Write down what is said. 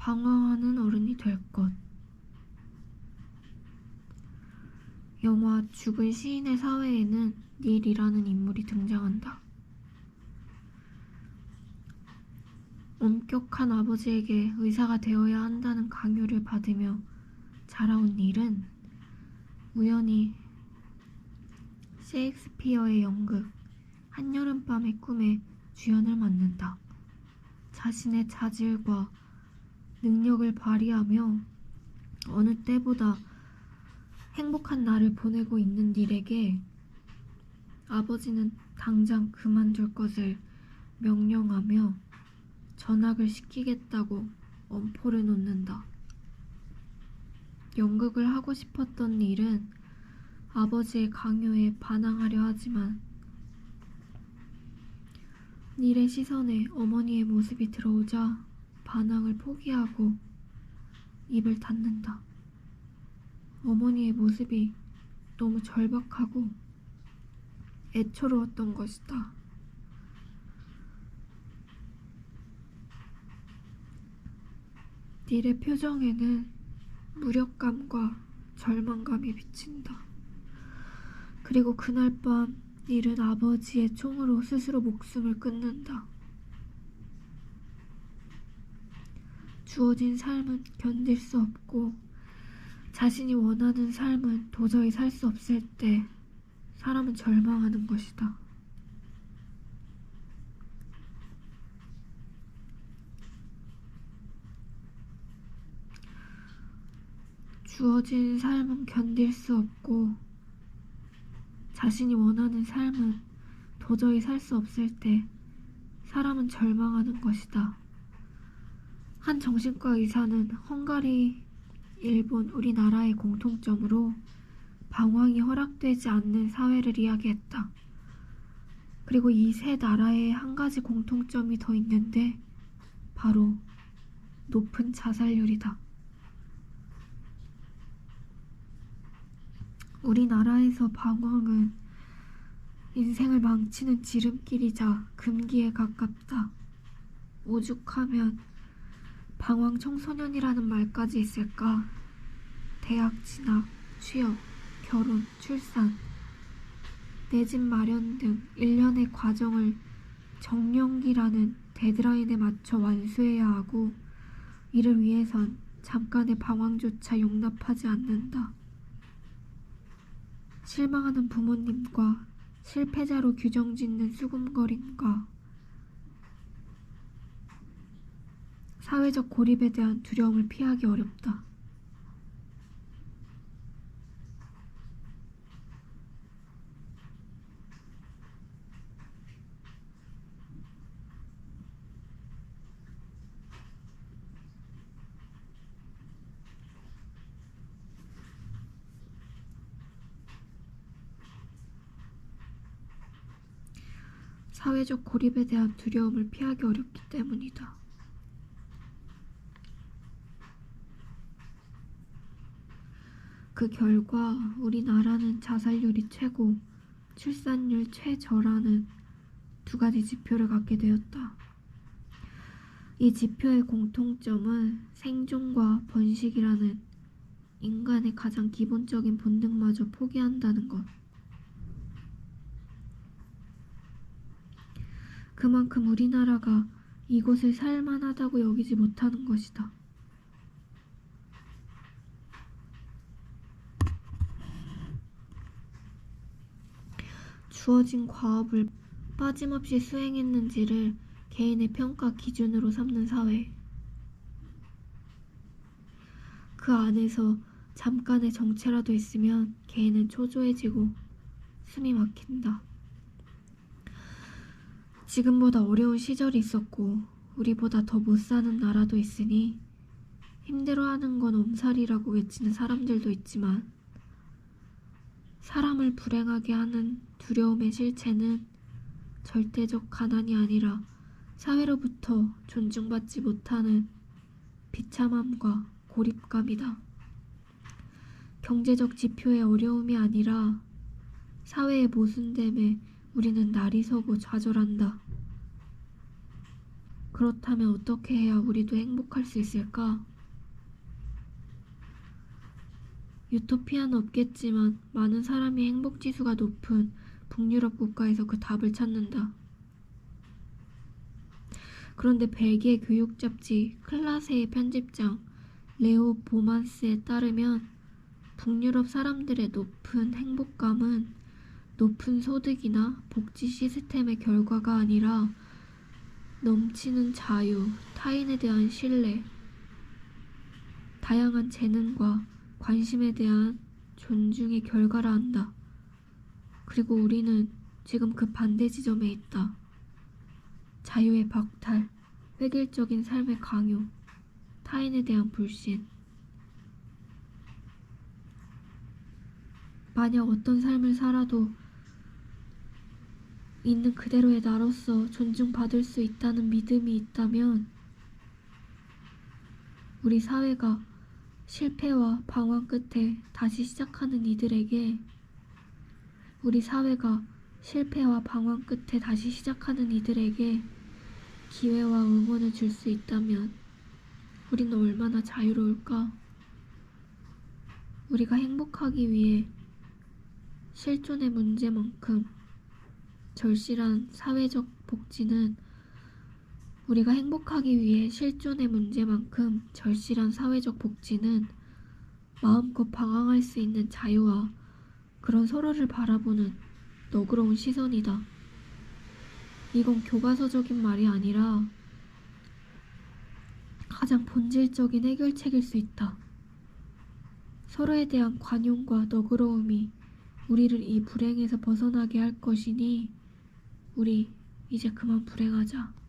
방황하는 어른이 될 것. 영화 죽은 시인의 사회에는 닐이라는 인물이 등장한다. 엄격한 아버지에게 의사가 되어야 한다는 강요를 받으며 자라온 닐은 우연히 셰익스피어의 연극 한여름밤의 꿈에 주연을 맡는다. 자신의 자질과 능력을 발휘하며 어느 때보다 행복한 날을 보내고 있는 닐에게 아버지는 당장 그만둘 것을 명령하며 전학을 시키겠다고 엄포를 놓는다. 연극을 하고 싶었던 닐은 아버지의 강요에 반항하려 하지만 닐의 시선에 어머니의 모습이 들어오자 반항을 포기하고 입을 닫는다. 어머니의 모습이 너무 절박하고 애처로웠던 것이다. 닐의 표정에는 무력감과 절망감이 비친다. 그리고 그날 밤 닐은 아버지의 총으로 스스로 목숨을 끊는다. 주어진 삶은 견딜 수 없고 자신이 원하는 삶은 도저히 살 수 없을 때 사람은 절망하는 것이다. 주어진 삶은 견딜 수 없고 자신이 원하는 삶은 도저히 살 수 없을 때 사람은 절망하는 것이다. 한 정신과 의사는 헝가리, 일본, 우리나라의 공통점으로 방황이 허락되지 않는 사회를 이야기했다. 그리고 이 세 나라에 한 가지 공통점이 더 있는데 바로 높은 자살률이다. 우리나라에서 방황은 인생을 망치는 지름길이자 금기에 가깝다. 오죽하면 방황 청소년이라는 말까지 있을까? 대학 진학, 취업, 결혼, 출산, 내 집 마련 등 일련의 과정을 정년기라는 데드라인에 맞춰 완수해야 하고 이를 위해선 잠깐의 방황조차 용납하지 않는다. 실망하는 부모님과 실패자로 규정짓는 수군거림과 사회적 고립에 대한 두려움을 피하기 어렵다. 사회적 고립에 대한 두려움을 피하기 어렵기 때문이다. 그 결과 우리나라는 자살률이 최고, 출산율 최저라는 두 가지 지표를 갖게 되었다. 이 지표의 공통점은 생존과 번식이라는 인간의 가장 기본적인 본능마저 포기한다는 것. 그만큼 우리나라가 이곳을 살만하다고 여기지 못하는 것이다. 주어진 과업을 빠짐없이 수행했는지를 개인의 평가 기준으로 삼는 사회. 그 안에서 잠깐의 정체라도 있으면 개인은 초조해지고 숨이 막힌다. 지금보다 어려운 시절이 있었고 우리보다 더 못 사는 나라도 있으니 힘들어하는 건 엄살이라고 외치는 사람들도 있지만 사람을 불행하게 하는 두려움의 실체는 절대적 가난이 아니라 사회로부터 존중받지 못하는 비참함과 고립감이다. 경제적 지표의 어려움이 아니라 사회의 모순됨에 우리는 날이 서고 좌절한다. 그렇다면 어떻게 해야 우리도 행복할 수 있을까? 유토피아는 없겠지만 많은 사람이 행복 지수가 높은 북유럽 국가에서 그 답을 찾는다. 그런데 벨기에 교육 잡지 클라세의 편집장 레오 보만스에 따르면 북유럽 사람들의 높은 행복감은 높은 소득이나 복지 시스템의 결과가 아니라 넘치는 자유, 타인에 대한 신뢰, 다양한 재능과 관심에 대한 존중의 결과라 한다. 그리고 우리는 지금 그 반대 지점에 있다. 자유의 박탈, 획일적인 삶의 강요, 타인에 대한 불신. 만약 어떤 삶을 살아도 있는 그대로의 나로서 존중받을 수 있다는 믿음이 있다면 우리 사회가 실패와 방황 끝에 다시 시작하는 이들에게 기회와 응원을 줄 수 있다면 우리는 얼마나 자유로울까? 우리가 행복하기 위해 실존의 문제만큼 절실한 사회적 복지는 마음껏 방황할 수 있는 자유와 그런 서로를 바라보는 너그러운 시선이다. 이건 교과서적인 말이 아니라 가장 본질적인 해결책일 수 있다. 서로에 대한 관용과 너그러움이 우리를 이 불행에서 벗어나게 할 것이니 우리 이제 그만 불행하자.